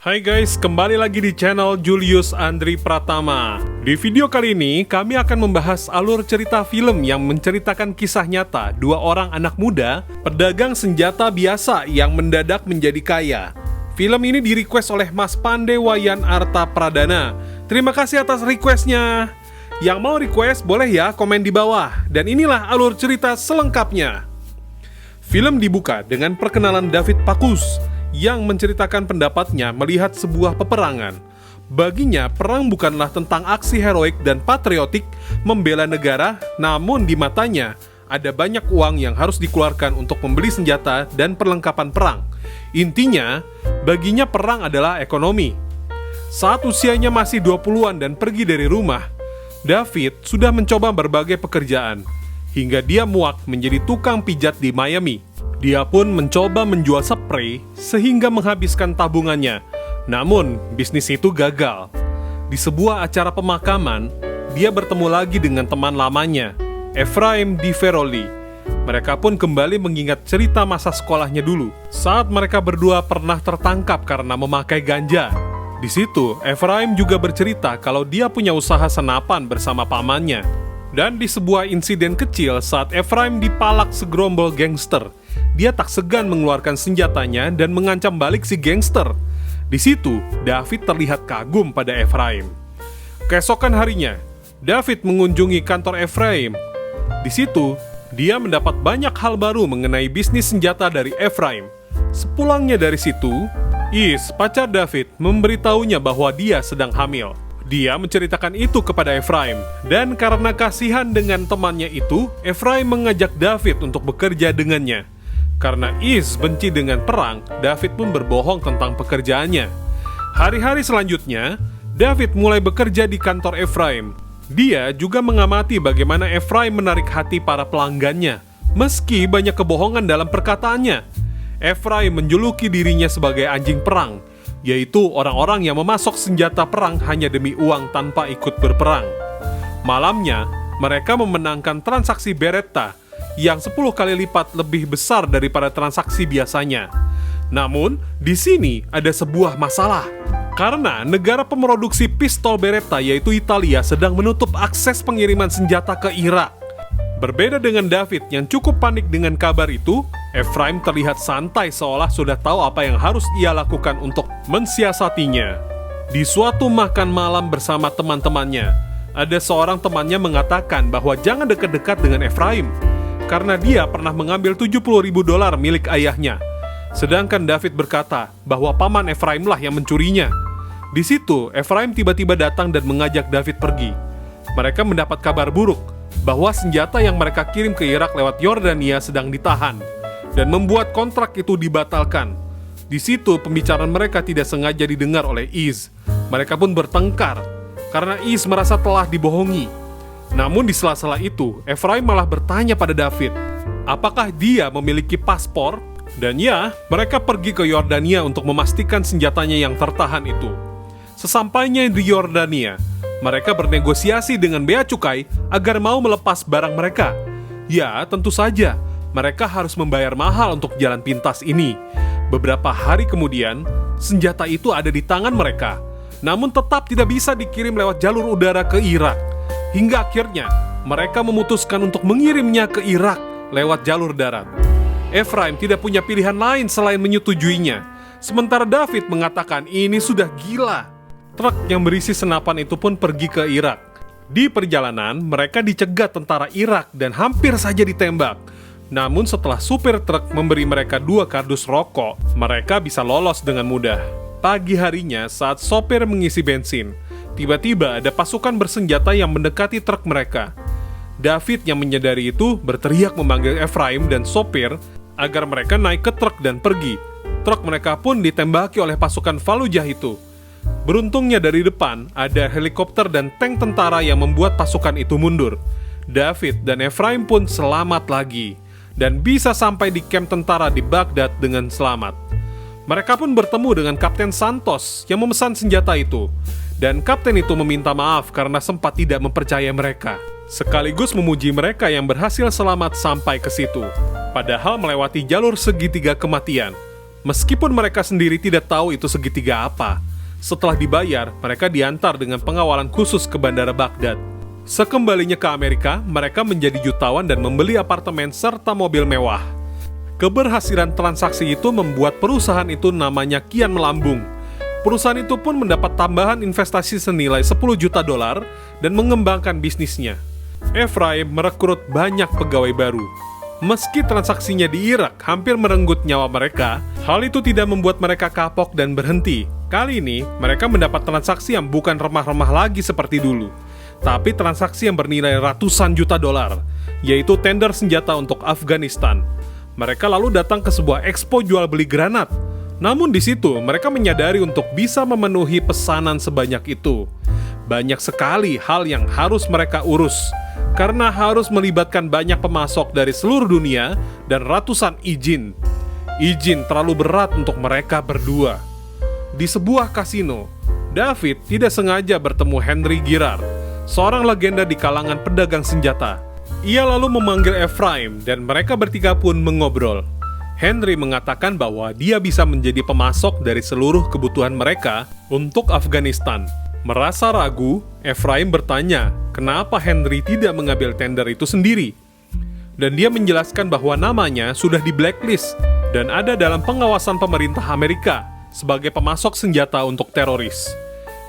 Hai guys, kembali lagi di channel Julius Andri Pratama. Di video kali ini, kami akan membahas alur cerita film yang menceritakan kisah nyata dua orang anak muda, pedagang senjata biasa yang mendadak menjadi kaya. Film ini di-request oleh Mas Pande Wayan Arta Pradana. Terima kasih atas requestnya. Yang mau request boleh ya komen di bawah. Dan inilah alur cerita selengkapnya. Film dibuka dengan perkenalan David Pacus yang menceritakan pendapatnya melihat sebuah peperangan. Baginya, perang bukanlah tentang aksi heroik dan patriotik membela negara, namun di matanya ada banyak uang yang harus dikeluarkan untuk membeli senjata dan perlengkapan perang. Intinya, baginya perang adalah ekonomi. Saat usianya masih 20-an dan pergi dari rumah, David sudah mencoba berbagai pekerjaan, hingga dia muak menjadi tukang pijat di Miami. Dia pun mencoba menjual spray sehingga menghabiskan tabungannya. Namun, bisnis itu gagal. Di sebuah acara pemakaman, dia bertemu lagi dengan teman lamanya, Ephraim DiVeroli. Mereka pun kembali mengingat cerita masa sekolahnya dulu, saat mereka berdua pernah tertangkap karena memakai ganja. Di situ, Ephraim juga bercerita kalau dia punya usaha senapan bersama pamannya. Dan di sebuah insiden kecil saat Ephraim dipalak segerombol gangster, dia tak segan mengeluarkan senjatanya dan mengancam balik si gangster. Di situ, David terlihat kagum pada Ephraim. Keesokan harinya, David mengunjungi kantor Ephraim. Di situ, dia mendapat banyak hal baru mengenai bisnis senjata dari Ephraim. Sepulangnya dari situ, Is, pacar David, memberitahunya bahwa dia sedang hamil. Dia menceritakan itu kepada Ephraim, dan karena kasihan dengan temannya itu, Ephraim mengajak David untuk bekerja dengannya. Karena Is benci dengan perang, David pun berbohong tentang pekerjaannya. Hari-hari selanjutnya, David mulai bekerja di kantor Ephraim. Dia juga mengamati bagaimana Ephraim menarik hati para pelanggannya, meski banyak kebohongan dalam perkataannya. Ephraim menjuluki dirinya sebagai anjing perang, yaitu orang-orang yang memasok senjata perang hanya demi uang tanpa ikut berperang. Malamnya, mereka memenangkan transaksi Beretta yang 10 kali lipat lebih besar daripada transaksi biasanya. Namun, di sini ada sebuah masalah. Karena negara pemroduksi pistol Beretta yaitu Italia sedang menutup akses pengiriman senjata ke Irak. Berbeda dengan David yang cukup panik dengan kabar itu, Ephraim terlihat santai seolah sudah tahu apa yang harus ia lakukan untuk mensiasatinya. Di suatu makan malam bersama teman-temannya, ada seorang temannya mengatakan bahwa jangan dekat-dekat dengan Ephraim, karena dia pernah mengambil $70.000 milik ayahnya. Sedangkan David berkata bahwa paman Ephraim lah yang mencurinya. Di situ, Ephraim tiba-tiba datang dan mengajak David pergi. Mereka mendapat kabar buruk bahwa senjata yang mereka kirim ke Irak lewat Yordania sedang ditahan, dan membuat kontrak itu dibatalkan. Di situ, pembicaraan mereka tidak sengaja didengar oleh Is. Mereka pun bertengkar, karena Is merasa telah dibohongi. Namun di sela-sela itu, Ephraim malah bertanya pada David, apakah dia memiliki paspor? Dan ya, mereka pergi ke Yordania untuk memastikan senjatanya yang tertahan itu. Sesampainya di Yordania, mereka bernegosiasi dengan bea cukai agar mau melepas barang mereka. Ya, tentu saja, mereka harus membayar mahal untuk jalan pintas ini. Beberapa hari kemudian, senjata itu ada di tangan mereka, namun tetap tidak bisa dikirim lewat jalur udara ke Irak. Hingga akhirnya, mereka memutuskan untuk mengirimnya ke Irak lewat jalur darat. Ephraim tidak punya pilihan lain selain menyetujuinya. Sementara David mengatakan ini sudah gila. Truk yang berisi senapan itu pun pergi ke Irak. Di perjalanan, mereka dicegat tentara Irak dan hampir saja ditembak. Namun setelah supir truk memberi mereka 2 kardus rokok, mereka bisa lolos dengan mudah. Pagi harinya, saat sopir mengisi bensin, tiba-tiba ada pasukan bersenjata yang mendekati truk mereka. David yang menyadari itu berteriak memanggil Ephraim dan sopir agar mereka naik ke truk dan pergi. Truk mereka pun ditembaki oleh pasukan Fallujah itu. Beruntungnya dari depan ada helikopter dan tank tentara yang membuat pasukan itu mundur. David dan Ephraim pun selamat lagi dan bisa sampai di kamp tentara di Baghdad dengan selamat. Mereka pun bertemu dengan Kapten Santos yang memesan senjata itu. Dan kapten itu meminta maaf karena sempat tidak mempercaya mereka, sekaligus memuji mereka yang berhasil selamat sampai ke situ. Padahal melewati jalur segitiga kematian. Meskipun mereka sendiri tidak tahu itu segitiga apa, setelah dibayar, mereka diantar dengan pengawalan khusus ke Bandara Baghdad. Sekembalinya ke Amerika, mereka menjadi jutawan dan membeli apartemen serta mobil mewah. Keberhasilan transaksi itu membuat perusahaan itu namanya kian melambung. Perusahaan itu pun mendapat tambahan investasi senilai 10 juta dolar dan mengembangkan bisnisnya. Ephraim merekrut banyak pegawai baru. Meski transaksinya di Irak hampir merenggut nyawa mereka, hal itu tidak membuat mereka kapok dan berhenti. Kali ini, mereka mendapat transaksi yang bukan remah-remah lagi seperti dulu, tapi transaksi yang bernilai ratusan juta dolar, yaitu tender senjata untuk Afghanistan. Mereka lalu datang ke sebuah ekspo jual beli granat. Namun di situ, mereka menyadari untuk bisa memenuhi pesanan sebanyak itu. Banyak sekali hal yang harus mereka urus, karena harus melibatkan banyak pemasok dari seluruh dunia dan ratusan izin. Izin terlalu berat untuk mereka berdua. Di sebuah kasino, David tidak sengaja bertemu Henry Girard, seorang legenda di kalangan pedagang senjata. Ia lalu memanggil Ephraim dan mereka bertiga pun mengobrol. Henry mengatakan bahwa dia bisa menjadi pemasok dari seluruh kebutuhan mereka untuk Afghanistan. Merasa ragu, Ephraim bertanya kenapa Henry tidak mengambil tender itu sendiri. Dan dia menjelaskan bahwa namanya sudah di blacklist dan ada dalam pengawasan pemerintah Amerika sebagai pemasok senjata untuk teroris.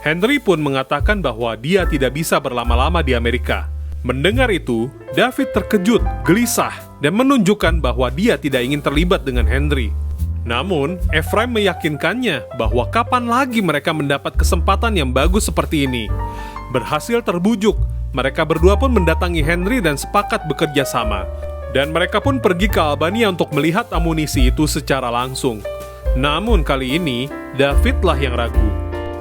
Henry pun mengatakan bahwa dia tidak bisa berlama-lama di Amerika. Mendengar itu, David terkejut, gelisah, dan menunjukkan bahwa dia tidak ingin terlibat dengan Henry. Namun, Ephraim meyakinkannya bahwa kapan lagi mereka mendapat kesempatan yang bagus seperti ini. Berhasil terbujuk, mereka berdua pun mendatangi Henry dan sepakat bekerja sama. Dan mereka pun pergi ke Albania untuk melihat amunisi itu secara langsung. Namun kali ini, Davidlah yang ragu.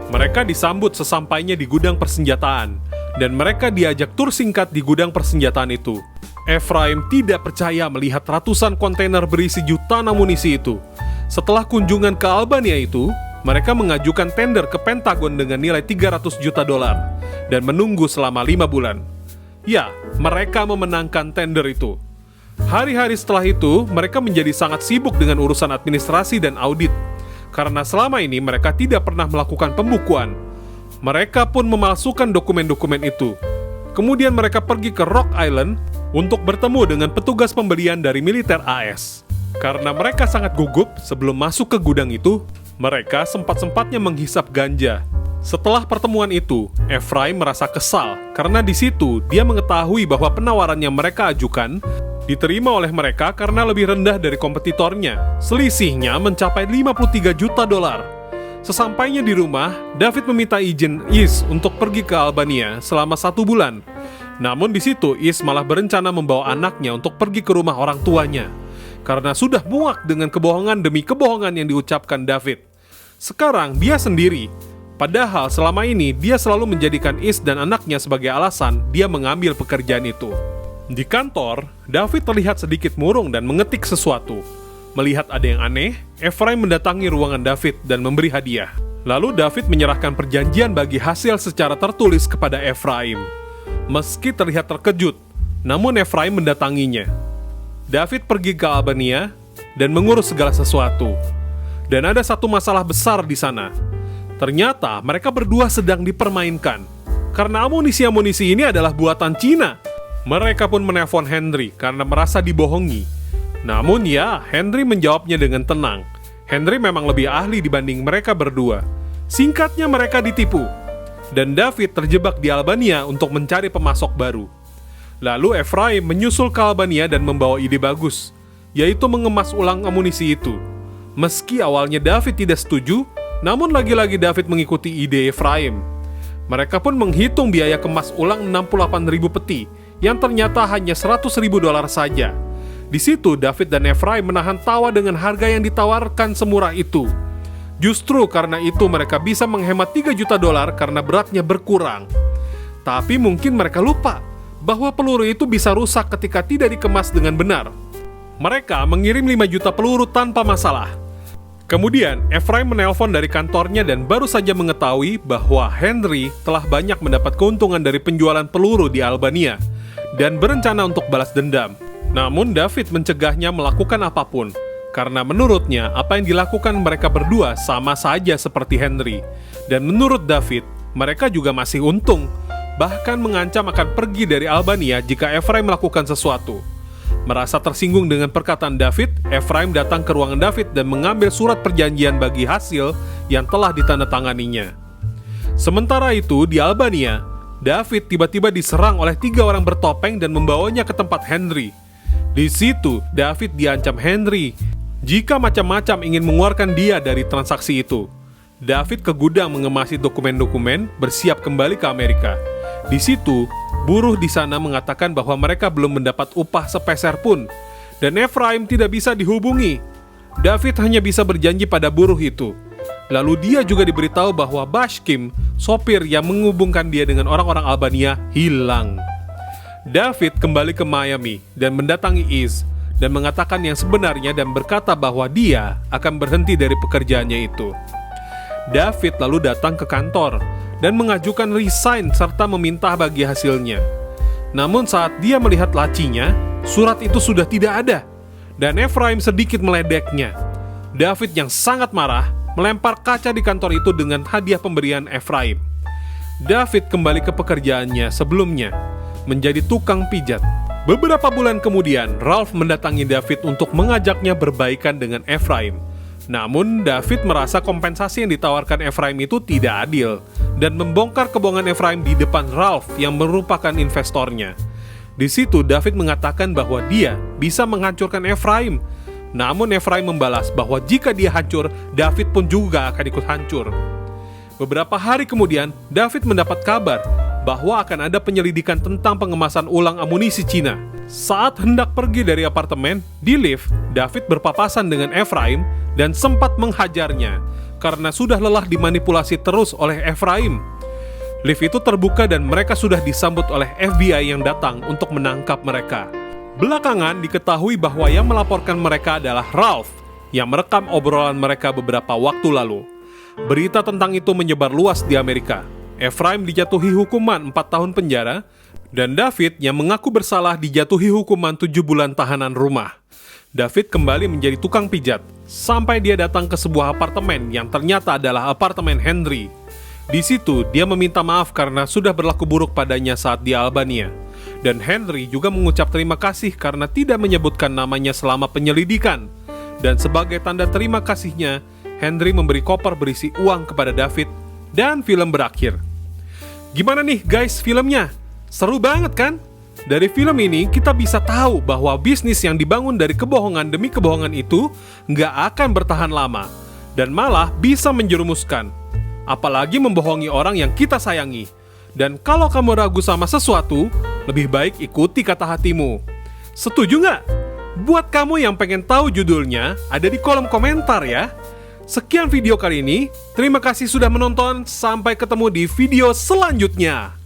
Mereka disambut sesampainya di gudang persenjataan, dan mereka diajak tur singkat di gudang persenjataan itu. Ephraim tidak percaya melihat ratusan kontainer berisi jutaan amunisi itu. Setelah kunjungan ke Albania itu, mereka mengajukan tender ke Pentagon dengan nilai 300 juta dolar dan menunggu selama 5 bulan. Ya, mereka memenangkan tender itu. Hari-hari setelah itu, mereka menjadi sangat sibuk dengan urusan administrasi dan audit, karena selama ini mereka tidak pernah melakukan pembukuan. Mereka pun memalsukan dokumen-dokumen itu. Kemudian mereka pergi ke Rock Island untuk bertemu dengan petugas pembelian dari militer AS. Karena mereka sangat gugup sebelum masuk ke gudang itu, mereka sempat-sempatnya menghisap ganja. Setelah pertemuan itu, Ephraim merasa kesal karena di situ dia mengetahui bahwa penawaran yang mereka ajukan diterima oleh mereka karena lebih rendah dari kompetitornya. Selisihnya mencapai 53 juta dolar. Sesampainya di rumah, David meminta izin Is untuk pergi ke Albania selama 1 bulan. Namun di situ Is malah berencana membawa anaknya untuk pergi ke rumah orang tuanya, karena sudah muak dengan kebohongan demi kebohongan yang diucapkan David. Sekarang dia sendiri. Padahal selama ini dia selalu menjadikan Is dan anaknya sebagai alasan dia mengambil pekerjaan itu. Di kantor, David terlihat sedikit murung dan mengetik sesuatu. Melihat ada yang aneh, Ephraim mendatangi ruangan David dan memberi hadiah. Lalu David menyerahkan perjanjian bagi hasil secara tertulis kepada Ephraim. Meski terlihat terkejut, namun Ephraim mendatanginya. David pergi ke Albania dan mengurus segala sesuatu. Dan ada satu masalah besar di sana. Ternyata mereka berdua sedang dipermainkan. Karena amunisi-amunisi ini adalah buatan Cina. Mereka pun menelpon Henry karena merasa dibohongi. Namun ya, Henry menjawabnya dengan tenang. Henry memang lebih ahli dibanding mereka berdua. Singkatnya mereka ditipu. Dan David terjebak di Albania untuk mencari pemasok baru. Lalu Ephraim menyusul ke Albania dan membawa ide bagus, yaitu mengemas ulang amunisi itu. Meski awalnya David tidak setuju, namun lagi-lagi David mengikuti ide Ephraim. Mereka pun menghitung biaya kemas ulang 68.000 peti, yang ternyata hanya 100.000 dolar saja. Di situ David dan Ephraim menahan tawa dengan harga yang ditawarkan semurah itu. Justru karena itu mereka bisa menghemat 3 juta dolar karena beratnya berkurang. Tapi mungkin mereka lupa bahwa peluru itu bisa rusak ketika tidak dikemas dengan benar. Mereka mengirim 5 juta peluru tanpa masalah. Kemudian Ephraim menelpon dari kantornya dan baru saja mengetahui bahwa Henry telah banyak mendapat keuntungan dari penjualan peluru di Albania dan berencana untuk balas dendam. Namun David mencegahnya melakukan apapun karena menurutnya apa yang dilakukan mereka berdua sama saja seperti Henry. Dan menurut David, mereka juga masih untung, bahkan mengancam akan pergi dari Albania jika Ephraim melakukan sesuatu. Merasa tersinggung dengan perkataan David, Ephraim datang ke ruangan David dan mengambil surat perjanjian bagi hasil yang telah ditandatanganinya. Sementara itu, di Albania, David tiba-tiba diserang oleh 3 orang bertopeng dan membawanya ke tempat Henry. Di situ, David diancam Henry jika macam-macam ingin mengeluarkan dia dari transaksi itu. David ke gudang mengemasi dokumen-dokumen, bersiap kembali ke Amerika. Di situ, buruh di sana mengatakan bahwa mereka belum mendapat upah sepeser pun, dan Ephraim tidak bisa dihubungi. David hanya bisa berjanji pada buruh itu. Lalu dia juga diberitahu bahwa Bashkim, sopir yang menghubungkan dia dengan orang-orang Albania, hilang. David kembali ke Miami dan mendatangi Iz dan mengatakan yang sebenarnya dan berkata bahwa dia akan berhenti dari pekerjaannya itu. David lalu datang ke kantor dan mengajukan resign serta meminta bagi hasilnya. Namun saat dia melihat lacinya, surat itu sudah tidak ada dan Ephraim sedikit meledeknya. David yang sangat marah melempar kaca di kantor itu dengan hadiah pemberian Ephraim. David kembali ke pekerjaannya sebelumnya, menjadi tukang pijat. Beberapa bulan kemudian, Ralph mendatangi David untuk mengajaknya berbaikan dengan Ephraim. Namun, David merasa kompensasi yang ditawarkan Ephraim itu tidak adil dan membongkar kebohongan Ephraim di depan Ralph yang merupakan investornya. Di situ, David mengatakan bahwa dia bisa menghancurkan Ephraim. Namun, Ephraim membalas bahwa jika dia hancur, David pun juga akan ikut hancur. Beberapa hari kemudian, David mendapat kabar bahwa akan ada penyelidikan tentang pengemasan ulang amunisi Cina. Saat hendak pergi dari apartemen, di lift, David berpapasan dengan Ephraim dan sempat menghajarnya karena sudah lelah dimanipulasi terus oleh Ephraim. Lift itu terbuka dan mereka sudah disambut oleh FBI yang datang untuk menangkap mereka. Belakangan diketahui bahwa yang melaporkan mereka adalah Ralph yang merekam obrolan mereka beberapa waktu lalu. Berita tentang itu menyebar luas di Amerika. Ephraim dijatuhi hukuman 4 tahun penjara, dan David yang mengaku bersalah dijatuhi hukuman 7 bulan tahanan rumah. David kembali menjadi tukang pijat, sampai dia datang ke sebuah apartemen yang ternyata adalah apartemen Henry. Di situ, dia meminta maaf karena sudah berlaku buruk padanya saat di Albania. Dan Henry juga mengucap terima kasih karena tidak menyebutkan namanya selama penyelidikan. Dan sebagai tanda terima kasihnya, Henry memberi koper berisi uang kepada David, dan film berakhir. Gimana nih guys filmnya? Seru banget kan? Dari film ini kita bisa tahu bahwa bisnis yang dibangun dari kebohongan demi kebohongan itu nggak akan bertahan lama dan malah bisa menjerumuskan. Apalagi membohongi orang yang kita sayangi. Dan kalau kamu ragu sama sesuatu, lebih baik ikuti kata hatimu. Setuju nggak? Buat kamu yang pengen tahu judulnya, ada di kolom komentar ya. Sekian video kali ini, terima kasih sudah menonton, sampai ketemu di video selanjutnya.